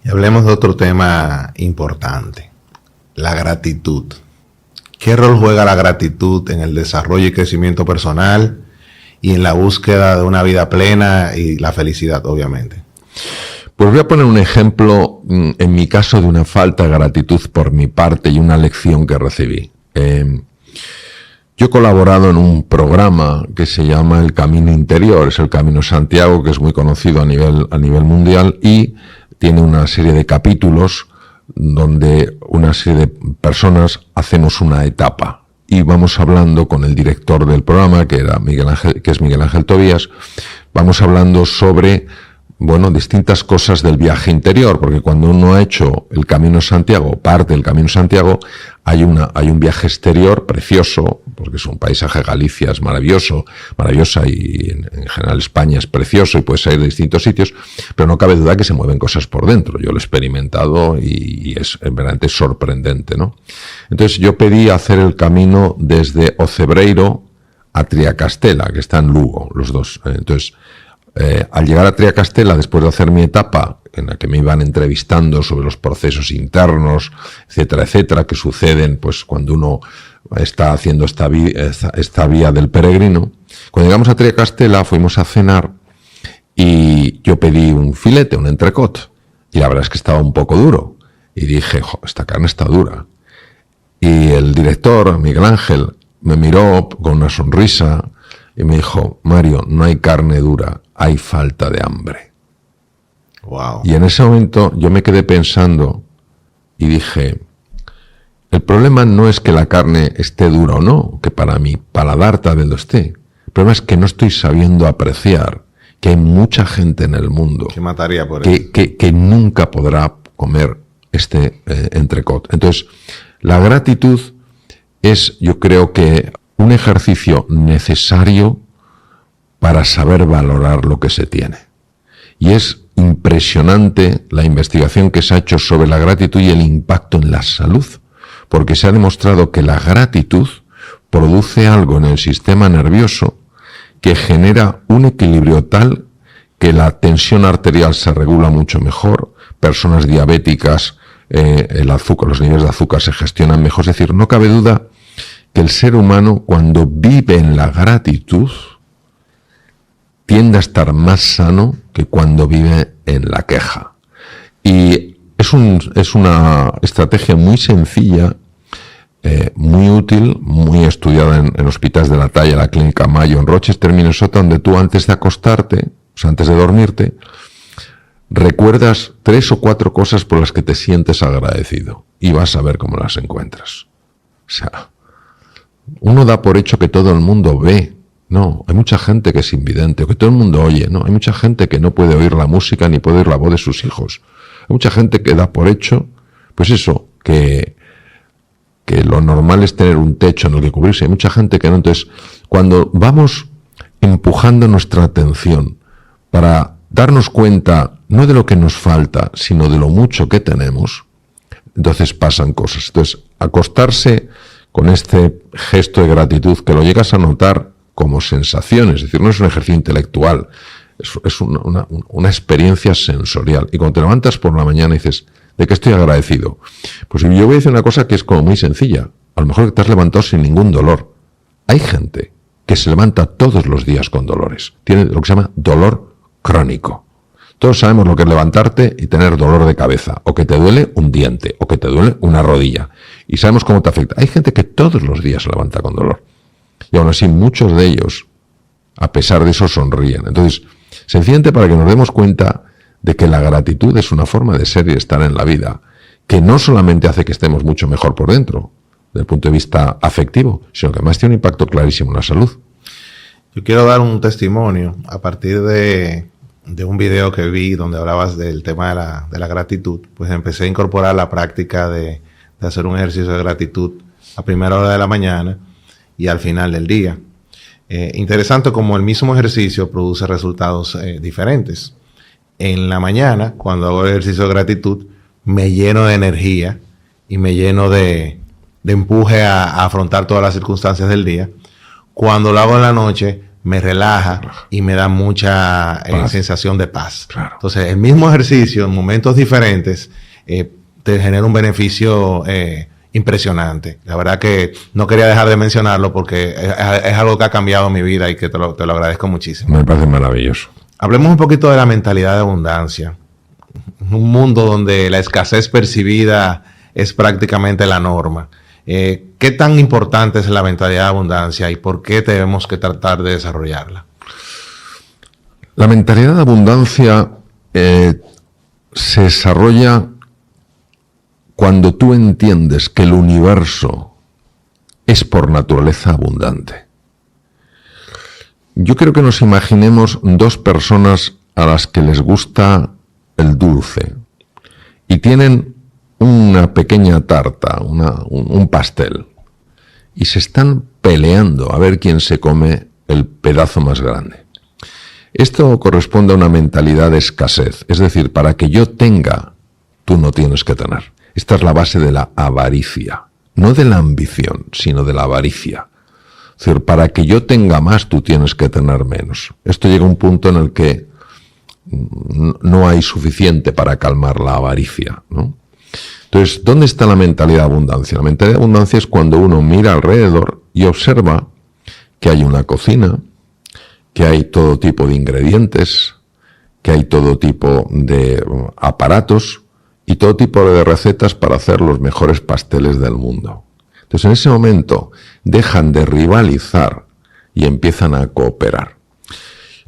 Y hablemos de otro tema importante, la gratitud. ¿Qué rol juega la gratitud en el desarrollo y crecimiento personal y en la búsqueda de una vida plena y la felicidad, obviamente? Pues voy a poner un ejemplo, en mi caso, de una falta de gratitud por mi parte y una lección que recibí. Yo he colaborado en un programa que se llama El Camino Interior, es el Camino Santiago, que es muy conocido a nivel mundial, y tiene una serie de capítulos donde una serie de personas hacemos una etapa. Y vamos hablando con el director del programa, que es Miguel Ángel Tobías, vamos hablando sobre distintas cosas del viaje interior, porque cuando uno ha hecho el Camino Santiago, parte del Camino Santiago, hay un viaje exterior precioso, porque es un paisaje, Galicia es maravillosa y en general España es precioso y puedes ir de distintos sitios, pero no cabe duda que se mueven cosas por dentro. Yo lo he experimentado y es verdaderamente sorprendente, ¿no? Entonces yo pedí hacer el camino desde Ocebreiro a Triacastela, que está en Lugo, los dos. Entonces, al llegar a Triacastela, después de hacer mi etapa, en la que me iban entrevistando sobre los procesos internos, etcétera, que suceden pues cuando uno está haciendo esta vía del peregrino, cuando llegamos a Triacastela fuimos a cenar y yo pedí un filete, un entrecot, y la verdad es que estaba un poco duro, y dije, esta carne está dura. Y el director, Miguel Ángel, me miró con una sonrisa y me dijo, Mario, no hay carne dura, hay falta de hambre. Wow. Y en ese momento yo me quedé pensando y dije, el problema no es que la carne esté dura o no, que para mi paladar tal vez lo esté. El problema es que no estoy sabiendo apreciar que hay mucha gente en el mundo que mataría por eso, que nunca podrá comer este entrecot. Entonces, la gratitud es, yo creo que, un ejercicio necesario para saber valorar lo que se tiene. Y es impresionante la investigación que se ha hecho sobre la gratitud y el impacto en la salud, porque se ha demostrado que la gratitud produce algo en el sistema nervioso que genera un equilibrio tal que la tensión arterial se regula mucho mejor, personas diabéticas, los niveles de azúcar se gestionan mejor. Es decir, no cabe duda que el ser humano, cuando vive en la gratitud, tiende a estar más sano que cuando vive en la queja. Y es una estrategia muy sencilla, muy útil, muy estudiada en hospitales de la talla, la Clínica Mayo en Rochester, Minnesota, donde tú antes de acostarte, o sea, antes de dormirte, recuerdas 3 o 4 cosas por las que te sientes agradecido y vas a ver cómo las encuentras. O sea, uno da por hecho que todo el mundo ve. No, hay mucha gente que es invidente, o que todo el mundo oye. No, hay mucha gente que no puede oír la música ni puede oír la voz de sus hijos. Hay mucha gente que da por hecho, pues eso, que lo normal es tener un techo en el que cubrirse. Hay mucha gente que no. Entonces, cuando vamos empujando nuestra atención para darnos cuenta no de lo que nos falta, sino de lo mucho que tenemos, entonces pasan cosas. Entonces, acostarse con este gesto de gratitud, que lo llegas a notar como sensaciones, es decir, no es un ejercicio intelectual, es una experiencia sensorial. Y cuando te levantas por la mañana y dices, ¿de qué estoy agradecido? Pues yo voy a decir una cosa que es como muy sencilla. A lo mejor que te has levantado sin ningún dolor. Hay gente que se levanta todos los días con dolores. Tiene lo que se llama dolor crónico. Todos sabemos lo que es levantarte y tener dolor de cabeza, o que te duele un diente, o que te duele una rodilla. Y sabemos cómo te afecta. Hay gente que todos los días se levanta con dolor. Y aún así, muchos de ellos, a pesar de eso, sonríen. Entonces, sencillamente para que nos demos cuenta de que la gratitud es una forma de ser y estar en la vida, que no solamente hace que estemos mucho mejor por dentro, desde el punto de vista afectivo, sino que además tiene un impacto clarísimo en la salud. Yo quiero dar un testimonio a partir de un video que vi donde hablabas del tema de la gratitud. Pues empecé a incorporar la práctica de hacer un ejercicio de gratitud a primera hora de la mañana y al final del día. Interesante como el mismo ejercicio produce resultados diferentes. En la mañana, cuando hago el ejercicio de gratitud, me lleno de energía y me lleno de empuje a afrontar todas las circunstancias del día. Cuando lo hago en la noche, me relaja y me da mucha sensación de paz. Claro. Entonces, el mismo ejercicio en momentos diferentes te genera un beneficio impresionante. La verdad que no quería dejar de mencionarlo porque es algo que ha cambiado mi vida y que te lo agradezco muchísimo. Me parece maravilloso. Hablemos un poquito de la mentalidad de abundancia. Un mundo donde la escasez percibida es prácticamente la norma. ¿Qué tan importante es la mentalidad de abundancia y por qué tenemos que tratar de desarrollarla? La mentalidad de abundancia se desarrolla cuando tú entiendes que el universo es por naturaleza abundante. Yo creo que nos imaginemos dos personas a las que les gusta el dulce y tienen una pequeña tarta, un pastel, y se están peleando a ver quién se come el pedazo más grande. Esto corresponde a una mentalidad de escasez, es decir, para que yo tenga, tú no tienes que tener. Esta es la base de la avaricia, no de la ambición, sino de la avaricia. Es decir, para que yo tenga más, tú tienes que tener menos. Esto llega a un punto en el que no hay suficiente para calmar la avaricia, ¿no? Entonces, ¿dónde está la mentalidad de abundancia? La mentalidad de abundancia es cuando uno mira alrededor y observa que hay una cocina, que hay todo tipo de ingredientes, que hay todo tipo de aparatos y todo tipo de recetas para hacer los mejores pasteles del mundo. Entonces, en ese momento dejan de rivalizar y empiezan a cooperar.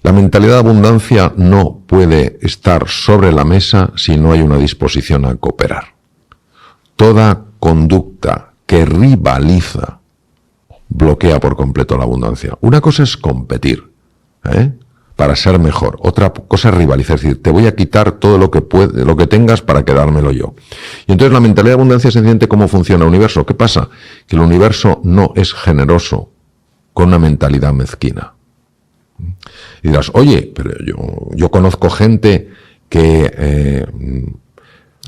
La mentalidad de abundancia no puede estar sobre la mesa si no hay una disposición a cooperar. Toda conducta que rivaliza bloquea por completo la abundancia. Una cosa es competir, para ser mejor. Otra cosa es rivalizar, es decir, te voy a quitar todo lo que tengas para quedármelo yo. Y entonces la mentalidad de abundancia se entiende cómo funciona el universo. ¿Qué pasa? Que el universo no es generoso con una mentalidad mezquina. Y dirás, oye, pero yo conozco gente que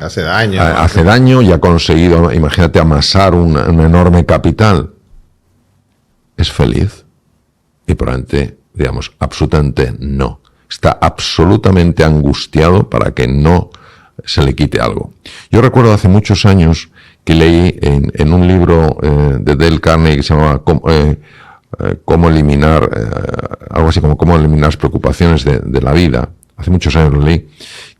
hace daño. Hace daño y ha conseguido, imagínate, amasar un enorme capital. ¿Es feliz? Y probablemente, digamos, absolutamente no. Está absolutamente angustiado para que no se le quite algo. Yo recuerdo hace muchos años que leí en un libro de Dale Carnegie que se llamaba Cómo eliminar, algo así como cómo eliminar las preocupaciones de la vida. Hace muchos años lo leí,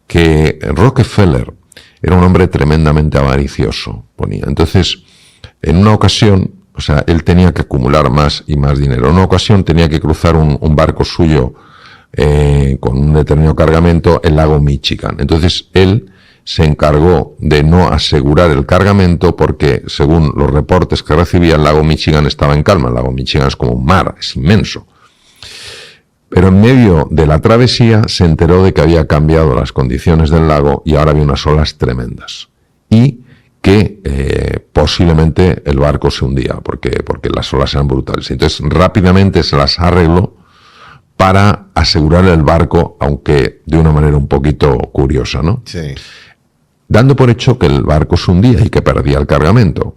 que Rockefeller era un hombre tremendamente avaricioso, ponía. Entonces, en una ocasión, o sea, él tenía que acumular más y más dinero. En una ocasión tenía que cruzar un barco suyo con un determinado cargamento el lago Michigan. Entonces, él se encargó de no asegurar el cargamento porque, según los reportes que recibía, el lago Michigan estaba en calma. El lago Michigan es como un mar, es inmenso. Pero en medio de la travesía se enteró de que había cambiado las condiciones del lago y ahora había unas olas tremendas. Y que posiblemente el barco se hundía porque las olas eran brutales. Entonces rápidamente se las arregló para asegurar el barco, aunque de una manera un poquito curiosa, ¿no? Sí. Dando por hecho que el barco se hundía y que perdía el cargamento.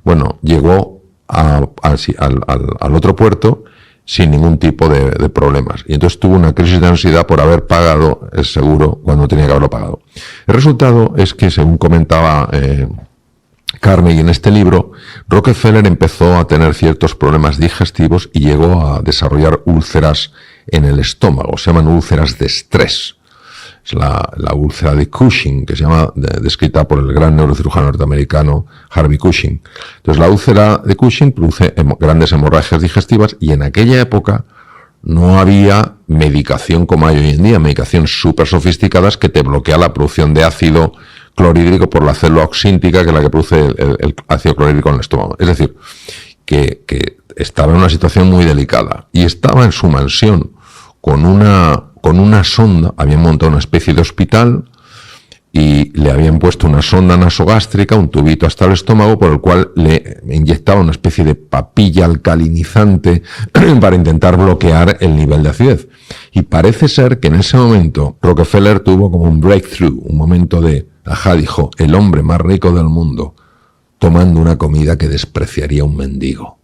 Bueno, llegó al otro puerto sin ningún tipo de problemas. Y entonces tuvo una crisis de ansiedad por haber pagado el seguro cuando tenía que haberlo pagado. El resultado es que, según comentaba Carnegie en este libro, Rockefeller empezó a tener ciertos problemas digestivos y llegó a desarrollar úlceras en el estómago. Se llaman úlceras de estrés. Es la úlcera de Cushing, que se llama, descrita por el gran neurocirujano norteamericano Harvey Cushing. Entonces, la úlcera de Cushing produce grandes hemorragias digestivas y en aquella época no había medicación como hay hoy en día, medicaciones súper sofisticadas que te bloquea la producción de ácido clorhídrico por la célula oxíntica, que es la que produce el ácido clorhídrico en el estómago. Es decir, que estaba en una situación muy delicada y estaba en su mansión con una sonda. Habían montado una especie de hospital y le habían puesto una sonda nasogástrica, un tubito hasta el estómago, por el cual le inyectaba una especie de papilla alcalinizante para intentar bloquear el nivel de acidez. Y parece ser que en ese momento Rockefeller tuvo como un breakthrough, un momento de, dijo, el hombre más rico del mundo, tomando una comida que despreciaría un mendigo.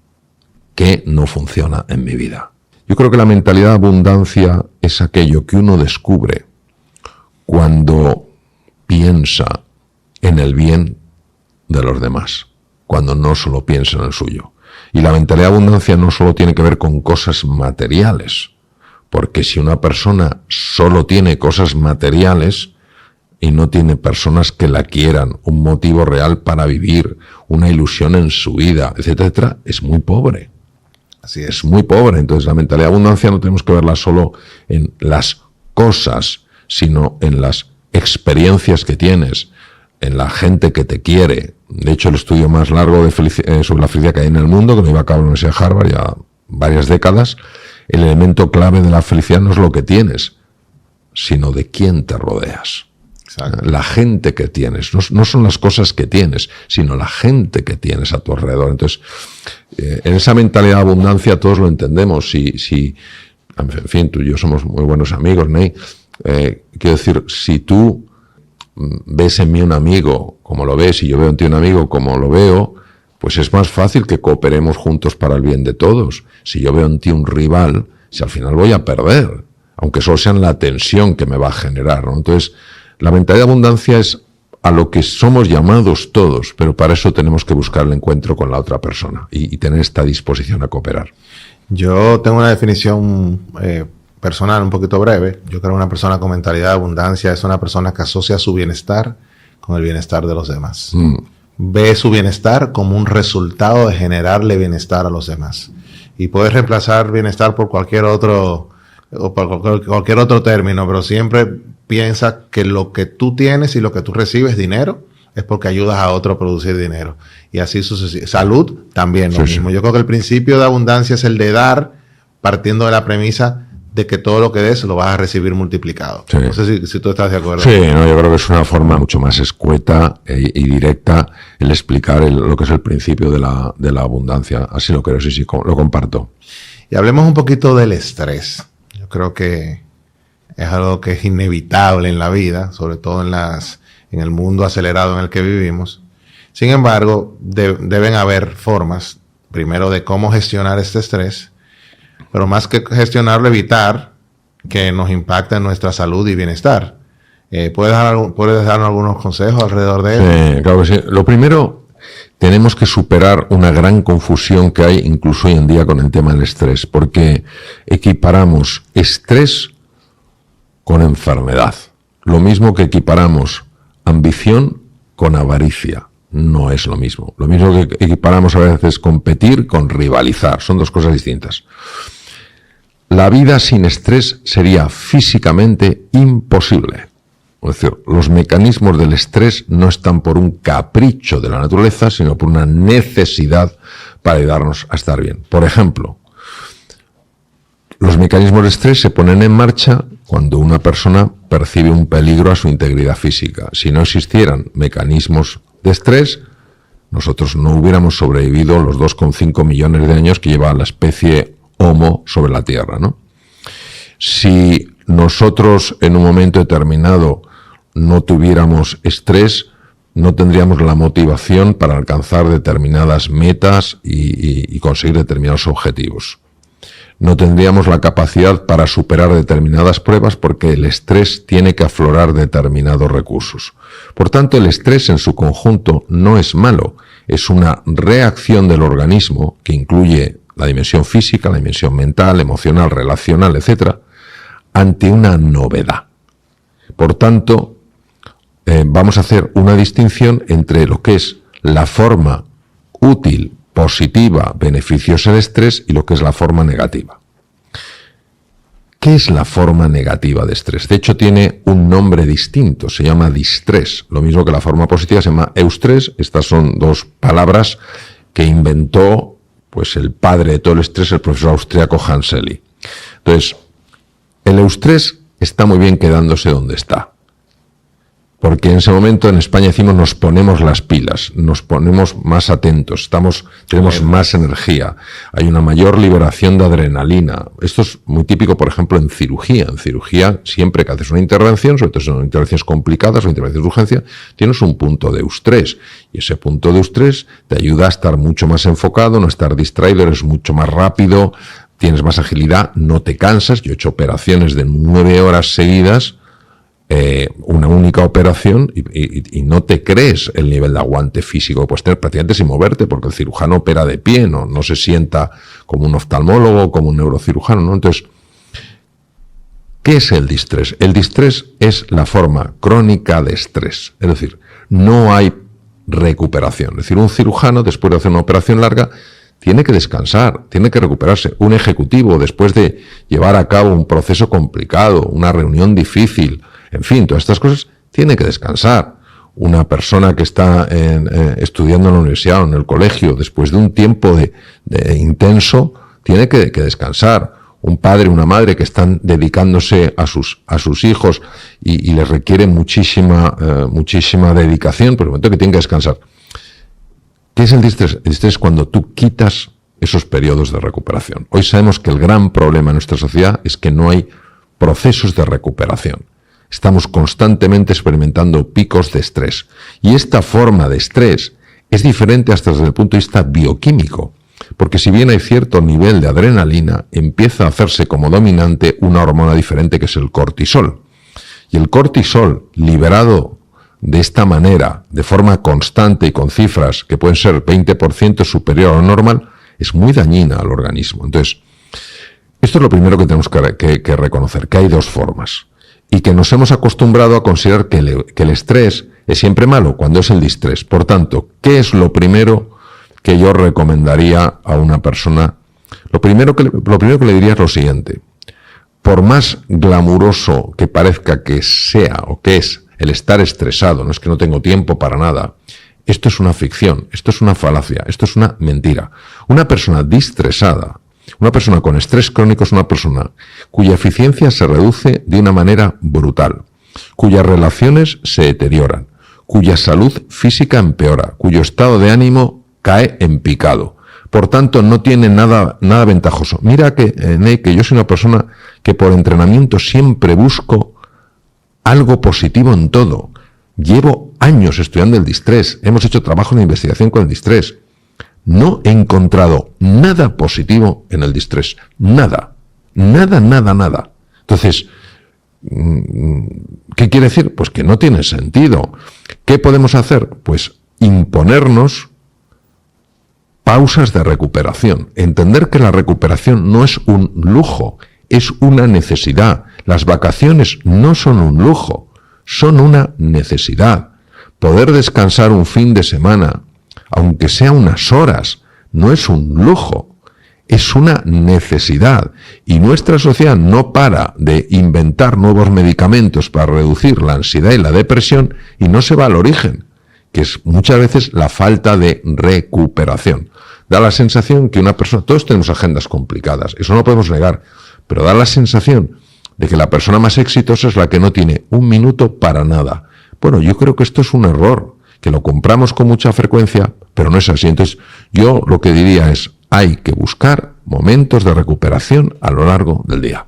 Que no funciona en mi vida. Yo Yo creo que la mentalidad de abundancia es aquello que uno descubre cuando piensa en el bien de los demás, cuando no solo piensa en el suyo. Y la mentalidad de abundancia no solo tiene que ver con cosas materiales, porque si una persona solo tiene cosas materiales y no tiene personas que la quieran, un motivo real para vivir, una ilusión en su vida, etcétera, etcétera, es muy pobre. Así Es muy pobre. Entonces la mentalidad de abundancia no tenemos que verla solo en las cosas, sino en las experiencias que tienes, en la gente que te quiere. De hecho, el estudio más largo sobre la felicidad que hay en el mundo, que lo lleva a cabo en la Universidad de Harvard ya varias décadas, el elemento clave de la felicidad no es lo que tienes, sino de quién te rodeas. Exacto. La gente que tienes, no son las cosas que tienes, sino la gente que tienes a tu alrededor. Entonces, en esa mentalidad de abundancia todos lo entendemos. En fin, tú y yo somos muy buenos amigos, Ney. Quiero decir, si tú ves en mí un amigo como lo ves y yo veo en ti un amigo como lo veo, pues es más fácil que cooperemos juntos para el bien de todos. Si yo veo en ti un rival, si al final voy a perder, aunque solo sea en la tensión que me va a generar, ¿no? Entonces, la mentalidad de abundancia es a lo que somos llamados todos, pero para eso tenemos que buscar el encuentro con la otra persona y tener esta disposición a cooperar. Yo tengo una definición personal un poquito breve. Yo creo que una persona con mentalidad de abundancia es una persona que asocia su bienestar con el bienestar de los demás. Ve su bienestar como un resultado de generarle bienestar a los demás. Y puedes reemplazar bienestar por cualquier otro término, pero siempre piensa que lo que tú tienes y lo que tú recibes, dinero, es porque ayudas a otro a producir dinero. Y así sucesivamente. Salud, también lo mismo. Yo creo que el principio de abundancia es el de dar, partiendo de la premisa de que todo lo que des lo vas a recibir multiplicado. Sí. No sé si tú estás de acuerdo. Sí, no, yo creo que es una forma mucho más escueta y directa el explicar lo que es el principio de la abundancia. Así lo creo, sí, lo comparto. Y hablemos un poquito del estrés. Yo creo que es algo que es inevitable en la vida, sobre todo en el mundo acelerado en el que vivimos. Sin embargo, deben haber formas, primero, de cómo gestionar este estrés, pero más que gestionarlo, evitar que nos impacte en nuestra salud y bienestar. ¿Puedes darnos algunos consejos alrededor de él? Sí, claro que sí. Lo primero, tenemos que superar una gran confusión que hay incluso hoy en día con el tema del estrés, porque equiparamos estrés con enfermedad. Lo mismo que equiparamos ambición con avaricia. No es lo mismo. Lo mismo que equiparamos a veces competir con rivalizar. Son dos cosas distintas. La vida sin estrés sería físicamente imposible. Es decir, los mecanismos del estrés no están por un capricho de la naturaleza, sino por una necesidad para ayudarnos a estar bien. Por ejemplo, los mecanismos de estrés se ponen en marcha cuando una persona percibe un peligro a su integridad física. Si no existieran mecanismos de estrés, nosotros no hubiéramos sobrevivido los 2,5 millones de años que lleva la especie Homo sobre la Tierra, ¿no? Si nosotros en un momento determinado no tuviéramos estrés, no tendríamos la motivación para alcanzar determinadas metas y conseguir determinados objetivos. No tendríamos la capacidad para superar determinadas pruebas porque el estrés tiene que aflorar determinados recursos. Por tanto, el estrés en su conjunto no es malo, es una reacción del organismo que incluye la dimensión física, la dimensión mental, emocional, relacional, etc., ante una novedad. Por tanto, vamos a hacer una distinción entre lo que es la forma útil, positiva, beneficiosa del estrés y lo que es la forma negativa. ¿Qué es la forma negativa de estrés? De hecho, tiene un nombre distinto, se llama distrés. Lo mismo que la forma positiva se llama eustrés. Estas son dos palabras que inventó pues el padre de todo el estrés, el profesor austríaco Hans Selye. Entonces, el eustrés está muy bien quedándose donde está. Porque en ese momento en España decimos nos ponemos las pilas, nos ponemos más atentos, tenemos más energía, hay una mayor liberación de adrenalina. Esto es muy típico, por ejemplo, en cirugía. En cirugía, siempre que haces una intervención, sobre todo si son intervenciones complicadas o intervenciones de urgencia, tienes un punto de eustrés. Y ese punto de eustrés te ayuda a estar mucho más enfocado, no estar distraído, eres mucho más rápido, tienes más agilidad, no te cansas. Yo he hecho operaciones de 9 horas seguidas, una única operación, y no te crees el nivel de aguante físico que puedes tener prácticamente sin moverte, porque el cirujano opera de pie, no se sienta como un oftalmólogo, como un neurocirujano, ¿no? Entonces, ¿qué es el distrés? El distrés es la forma crónica de estrés, es decir, no hay recuperación. Es decir, un cirujano, después de hacer una operación larga, tiene que descansar, tiene que recuperarse. Un ejecutivo, después de llevar a cabo un proceso complicado, una reunión difícil, en fin, todas estas cosas, tiene que descansar. Una persona que está estudiando en la universidad o en el colegio, después de un tiempo de intenso, tiene que descansar. Un padre, una madre que están dedicándose a sus hijos y les requiere muchísima dedicación, por el momento que tienen que descansar. ¿Qué es el distrés? El distrés es cuando tú quitas esos periodos de recuperación. Hoy sabemos que el gran problema en nuestra sociedad es que no hay procesos de recuperación. Estamos constantemente experimentando picos de estrés. Y esta forma de estrés es diferente hasta desde el punto de vista bioquímico. Porque si bien hay cierto nivel de adrenalina, empieza a hacerse como dominante una hormona diferente que es el cortisol. Y el cortisol, liberado de esta manera, de forma constante y con cifras que pueden ser 20% superior a lo normal, es muy dañina al organismo. Entonces, esto es lo primero que tenemos que reconocer, que hay dos formas. Y que nos hemos acostumbrado a considerar que el estrés es siempre malo cuando es el distrés. Por tanto, ¿qué es lo primero que yo recomendaría a una persona? Lo primero que le diría es lo siguiente. Por más glamuroso que parezca que sea o que es el estar estresado, no es que no tengo tiempo para nada, esto es una ficción, esto es una falacia, esto es una mentira. Una persona distresada, una persona con estrés crónico es una persona cuya eficiencia se reduce de una manera brutal, cuyas relaciones se deterioran, cuya salud física empeora, cuyo estado de ánimo cae en picado. Por tanto, no tiene nada ventajoso. Mira que yo soy una persona que por entrenamiento siempre busco algo positivo en todo. Llevo años estudiando el distrés. Hemos hecho trabajo de investigación con el distrés. No he encontrado nada positivo en el distrés. Nada. Nada. Entonces, ¿qué quiere decir? Pues que no tiene sentido. ¿Qué podemos hacer? Pues imponernos pausas de recuperación. Entender que la recuperación no es un lujo, es una necesidad. Las vacaciones no son un lujo, son una necesidad. Poder descansar un fin de semana, aunque sea unas horas, no es un lujo, es una necesidad. Y nuestra sociedad no para de inventar nuevos medicamentos para reducir la ansiedad y la depresión y no se va al origen, que es muchas veces la falta de recuperación. Da la sensación que una persona, todos tenemos agendas complicadas, eso no lo podemos negar, pero da la sensación de que la persona más exitosa es la que no tiene un minuto para nada. Bueno, yo creo que esto es un error, que lo compramos con mucha frecuencia, pero no es así. Entonces, yo lo que diría es, hay que buscar momentos de recuperación a lo largo del día.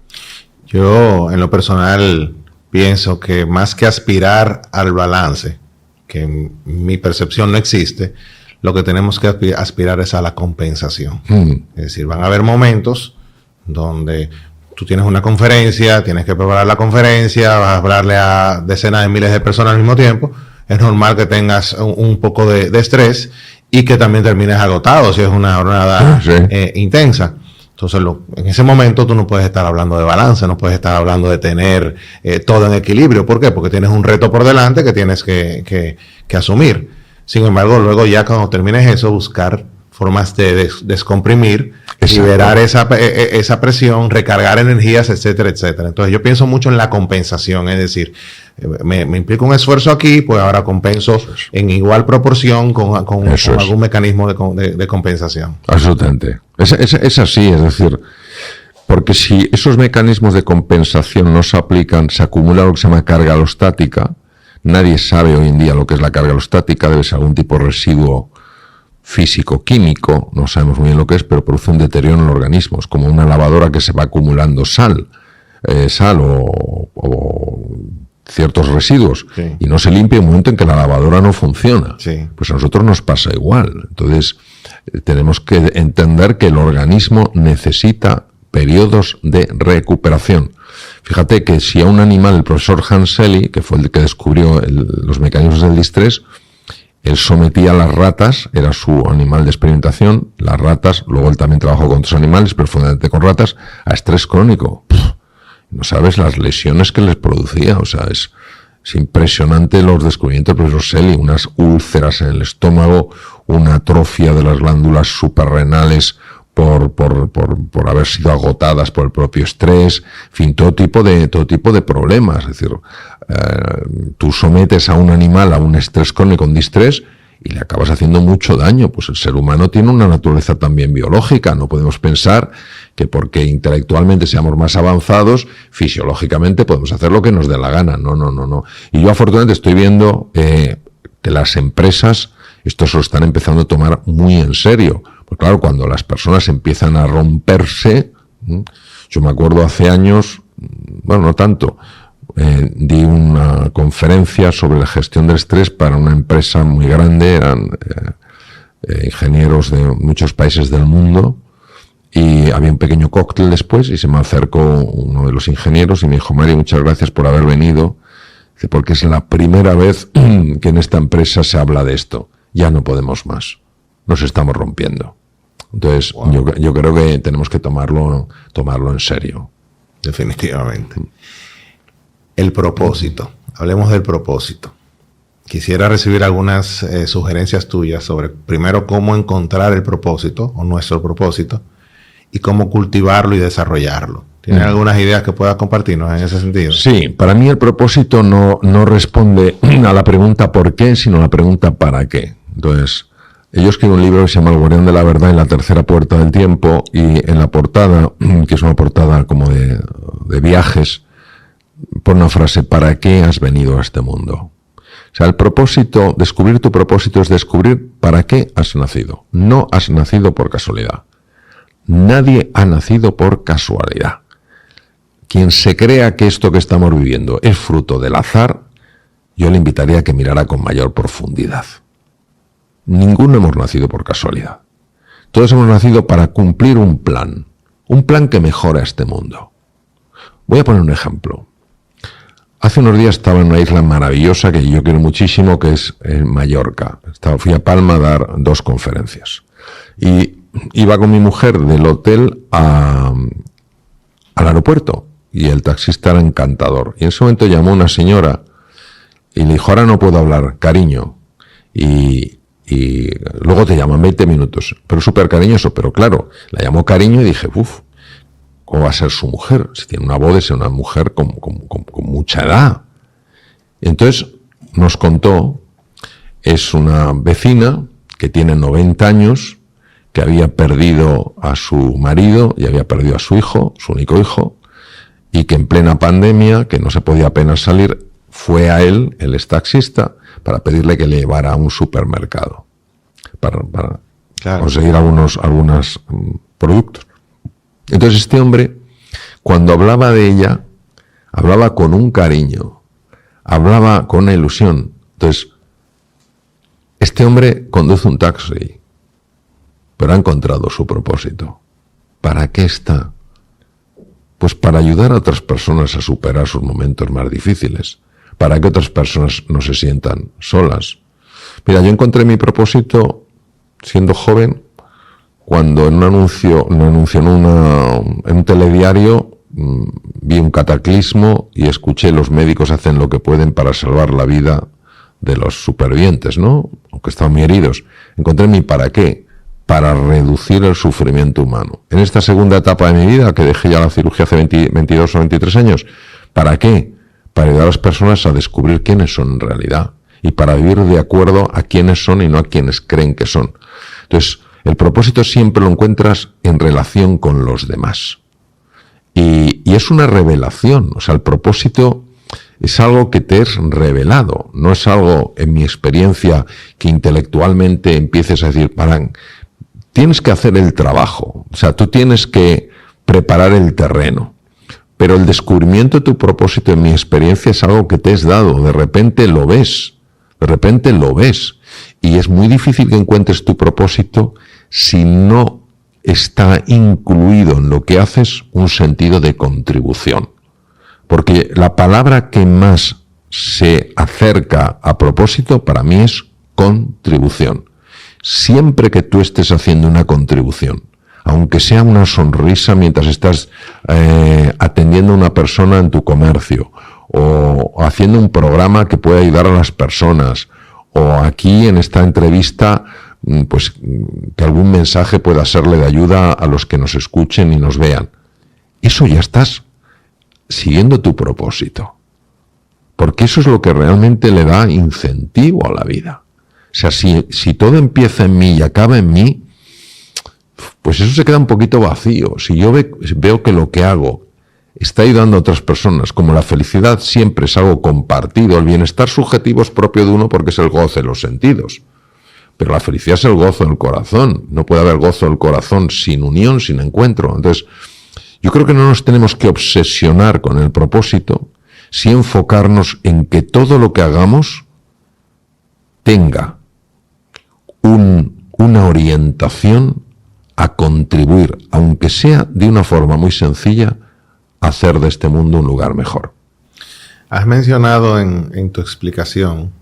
Yo, en lo personal, pienso que más que aspirar al balance, que en mi percepción no existe, lo que tenemos que aspirar es a la compensación. Es decir, van a haber momentos donde tú tienes una conferencia, tienes que preparar la conferencia, vas a hablarle a decenas de miles de personas al mismo tiempo. Es normal que tengas un poco de estrés y que también termines agotado si es una jornada intensa. Entonces, en ese momento tú no puedes estar hablando de balance, no puedes estar hablando de tener todo en equilibrio. ¿Por qué? Porque tienes un reto por delante que tienes que asumir. Sin embargo, luego ya cuando termines eso, buscar formas de descomprimir, liberar esa presión, recargar energías, etcétera, etcétera. Entonces yo pienso mucho en la compensación, es decir, me implica un esfuerzo aquí, pues ahora compenso en igual proporción con algún mecanismo de compensación. Absolutamente. Es así, es decir, porque si esos mecanismos de compensación no se aplican, se acumula lo que se llama carga alostática. Nadie sabe hoy en día lo que es la carga alostática, debe ser algún tipo de residuo físico-químico, no sabemos muy bien lo que es, pero produce un deterioro en el organismo. Es como una lavadora que se va acumulando sal o ciertos residuos, sí, y no se limpia en un momento en que la lavadora no funciona. Sí. Pues a nosotros nos pasa igual. Entonces, tenemos que entender que el organismo necesita periodos de recuperación. Fíjate que si a un animal, el profesor Hans Selye, que fue el que descubrió los mecanismos del distrés, él sometía a las ratas, era su animal de experimentación, las ratas, luego él también trabajó con otros animales, pero fundamentalmente con ratas, a estrés crónico. No sabes las lesiones que les producía, o sea, es impresionante los descubrimientos del profesor Selye, unas úlceras en el estómago, una atrofia de las glándulas suprarrenales por haber sido agotadas por el propio estrés, en fin, todo tipo de problemas. Es decir, tú sometes a un animal a un estrés crónico, un distrés, y le acabas haciendo mucho daño. Pues el ser humano tiene una naturaleza también biológica. No podemos pensar que porque intelectualmente seamos más avanzados, fisiológicamente podemos hacer lo que nos dé la gana. No. Y yo afortunadamente estoy viendo que las empresas esto se lo están empezando a tomar muy en serio. Pues claro, cuando las personas empiezan a romperse, yo me acuerdo hace años, bueno, no tanto, di una conferencia sobre la gestión del estrés para una empresa muy grande, eran ingenieros de muchos países del mundo, y había un pequeño cóctel después y se me acercó uno de los ingenieros y me dijo: Mario, muchas gracias por haber venido, porque es la primera vez que en esta empresa se habla de esto. Ya no podemos más, nos estamos rompiendo. Entonces, wow, yo creo que tenemos que tomarlo en serio. Definitivamente. El propósito. Hablemos del propósito. Quisiera recibir algunas sugerencias tuyas sobre, primero, cómo encontrar el propósito o nuestro propósito y cómo cultivarlo y desarrollarlo. ¿Tienes algunas ideas que puedas compartirnos en ese sentido? Sí, para mí el propósito no responde a la pregunta ¿por qué?, sino a la pregunta ¿para qué? Entonces, yo escribo un libro que se llama El Guardián de la Verdad en la tercera puerta del tiempo, y en la portada, que es una portada como de viajes, pone una frase: ¿para qué has venido a este mundo? O sea, el propósito, descubrir tu propósito es descubrir para qué has nacido. No has nacido por casualidad. Nadie ha nacido por casualidad. Quien se crea que esto que estamos viviendo es fruto del azar, yo le invitaría a que mirara con mayor profundidad. Ninguno hemos nacido por casualidad. Todos hemos nacido para cumplir un plan que mejora este mundo. Voy a poner un ejemplo. Hace unos días estaba en una isla maravillosa que yo quiero muchísimo, que es Mallorca. Fui a Palma a dar 2 conferencias. Y iba con mi mujer del hotel al aeropuerto, y el taxista era encantador. Y en ese momento llamó una señora y le dijo: ahora no puedo hablar, cariño. Y luego te llaman 20 minutos. Pero súper cariñoso. Pero claro, la llamó cariño y dije: ¿cómo va a ser su mujer? Si tiene una voz, es una mujer con mucha edad. Y entonces nos contó, es una vecina que tiene 90 años, que había perdido a su marido y había perdido a su hijo, su único hijo, y que en plena pandemia, que no se podía apenas salir, fue a él, él es taxista, para pedirle que le llevara a un supermercado para claro, conseguir algunos productos. Entonces este hombre, cuando hablaba de ella, hablaba con un cariño, hablaba con una ilusión. Entonces, este hombre conduce un taxi, pero ha encontrado su propósito. ¿Para qué está? Pues para ayudar a otras personas a superar sus momentos más difíciles, para que otras personas no se sientan solas. Mira, yo encontré mi propósito siendo joven, cuando en un telediario vi un cataclismo y escuché: los médicos hacen lo que pueden para salvar la vida de los supervivientes, ¿no? Aunque estaban muy heridos. Encontré mi para qué: para reducir el sufrimiento humano. En esta segunda etapa de mi vida, que dejé ya la cirugía hace 22 o 23 años, ¿para qué? Para ayudar a las personas a descubrir quiénes son en realidad y para vivir de acuerdo a quiénes son y no a quienes creen que son. Entonces, el propósito siempre lo encuentras en relación con los demás. Y es una revelación. O sea, el propósito es algo que te es revelado. No es algo, en mi experiencia, que intelectualmente empieces a decir: tienes que hacer el trabajo. O sea, tú tienes que preparar el terreno. Pero el descubrimiento de tu propósito, en mi experiencia, es algo que te es dado. De repente lo ves. Y es muy difícil que encuentres tu propósito si no está incluido en lo que haces un sentido de contribución. Porque la palabra que más se acerca a propósito para mí es contribución. Siempre que tú estés haciendo una contribución, aunque sea una sonrisa mientras estás atendiendo a una persona en tu comercio, o haciendo un programa que pueda ayudar a las personas, o aquí en esta entrevista, pues que algún mensaje pueda serle de ayuda a los que nos escuchen y nos vean. Eso ya estás siguiendo tu propósito. Porque eso es lo que realmente le da incentivo a la vida. O sea, si todo empieza en mí y acaba en mí, pues eso se queda un poquito vacío. Si yo veo que lo que hago está ayudando a otras personas, como la felicidad siempre es algo compartido, el bienestar subjetivo es propio de uno porque es el goce de los sentidos. Pero la felicidad es el gozo del corazón. No puede haber gozo del corazón sin unión, sin encuentro. Entonces, yo creo que no nos tenemos que obsesionar con el propósito, sí enfocarnos en que todo lo que hagamos tenga una orientación a contribuir, aunque sea de una forma muy sencilla, a hacer de este mundo un lugar mejor. Has mencionado en tu explicación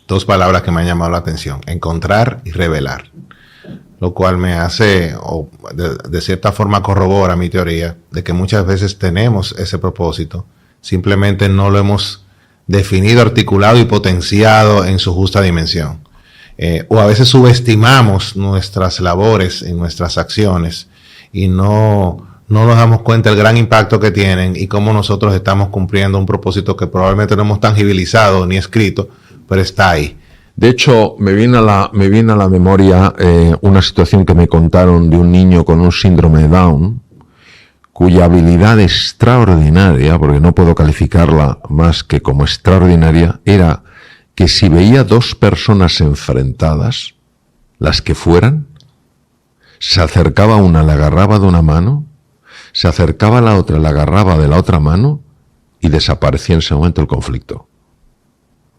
dos palabras que me han llamado la atención: encontrar y revelar, lo cual me hace, o de cierta forma corrobora mi teoría de que muchas veces tenemos ese propósito, simplemente no lo hemos definido, articulado y potenciado en su justa dimensión. O a veces subestimamos nuestras labores y nuestras acciones y no nos damos cuenta del gran impacto que tienen y cómo nosotros estamos cumpliendo un propósito que probablemente no hemos tangibilizado ni escrito, pero está ahí. De hecho, me viene a la memoria una situación que me contaron de un niño con un síndrome de Down, cuya habilidad extraordinaria, porque no puedo calificarla más que como extraordinaria, era que si veía dos personas enfrentadas, las que fueran, se acercaba a una, la agarraba de una mano, se acercaba a la otra, la agarraba de la otra mano y desaparecía en ese momento el conflicto.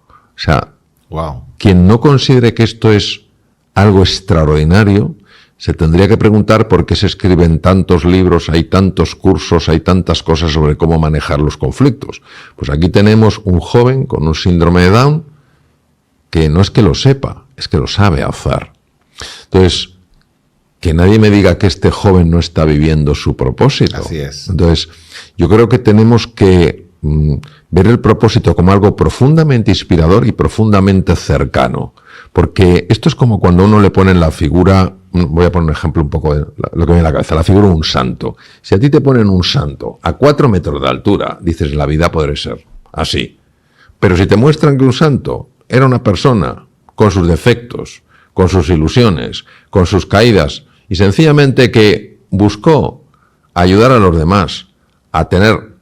O sea, wow. Quien no considere que esto es algo extraordinario, se tendría que preguntar por qué se escriben tantos libros, hay tantos cursos, hay tantas cosas sobre cómo manejar los conflictos. Pues aquí tenemos un joven con un síndrome de Down que no es que lo sepa, es que lo sabe hacer. Entonces, que nadie me diga que este joven no está viviendo su propósito. Así es. Entonces, yo creo que tenemos que ver el propósito como algo profundamente inspirador y profundamente cercano. Porque esto es como cuando uno le ponen la figura, voy a poner un ejemplo un poco de lo que me viene a la cabeza, la figura de un santo. Si a ti te ponen un santo a 4 metros de altura, dices, la vida podrá ser así. Pero si te muestran que un santo era una persona con sus defectos, con sus ilusiones, con sus caídas, y sencillamente que buscó ayudar a los demás a tener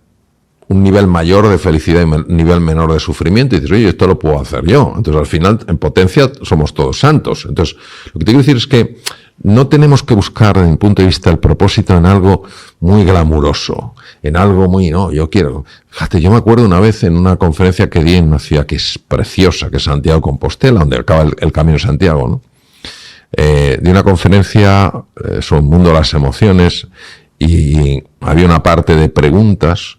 un nivel mayor de felicidad y un nivel menor de sufrimiento, y dices, oye, esto lo puedo hacer yo. Entonces, al final, en potencia, somos todos santos. Entonces, lo que te quiero decir es que no tenemos que buscar, desde mi punto de vista, el propósito en algo muy glamuroso, en algo muy, no, yo quiero. Fíjate, yo me acuerdo una vez en una conferencia que di en una ciudad que es preciosa, que es Santiago de Compostela, donde acaba el Camino de Santiago, ¿no? De una conferencia sobre el mundo de las emociones, y había una parte de preguntas,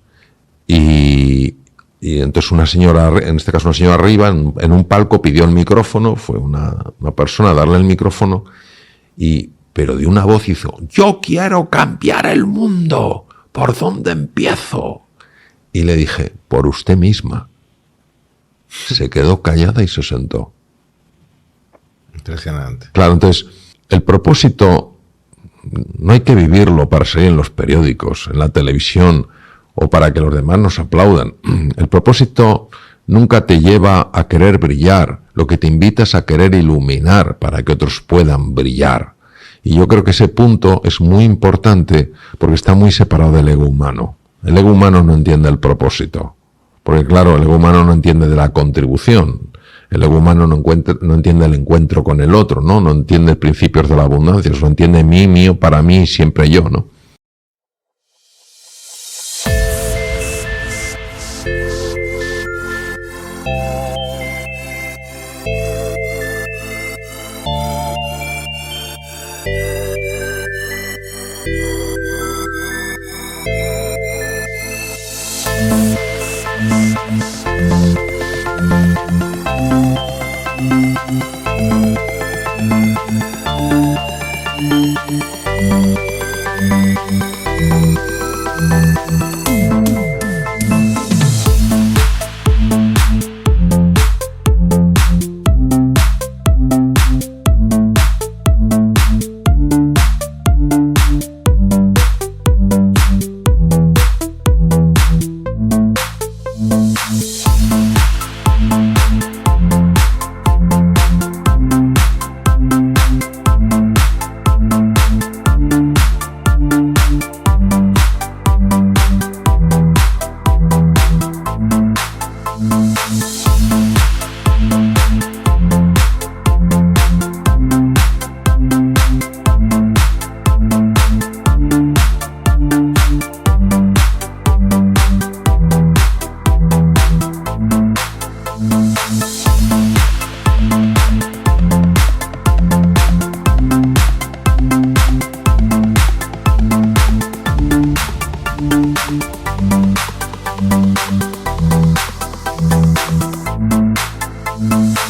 y entonces una señora, en este caso una señora arriba, en un palco pidió el micrófono, fue una persona a darle el micrófono, pero de una voz hizo, yo quiero cambiar el mundo, ¿por dónde empiezo? Y le dije, por usted misma. Se quedó callada y se sentó. Impresionante. Claro, entonces, el propósito no hay que vivirlo para salir en los periódicos, en la televisión, o para que los demás nos aplaudan. El propósito nunca te lleva a querer brillar, lo que te invita es a querer iluminar para que otros puedan brillar. Y yo creo que ese punto es muy importante porque está muy separado del ego humano. El ego humano no entiende el propósito, porque claro, el ego humano no entiende de la contribución. El ego humano no entiende el encuentro con el otro, ¿no? No entiende principios de la abundancia, lo entiende mí, mío, para mí, siempre yo, ¿no?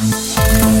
Música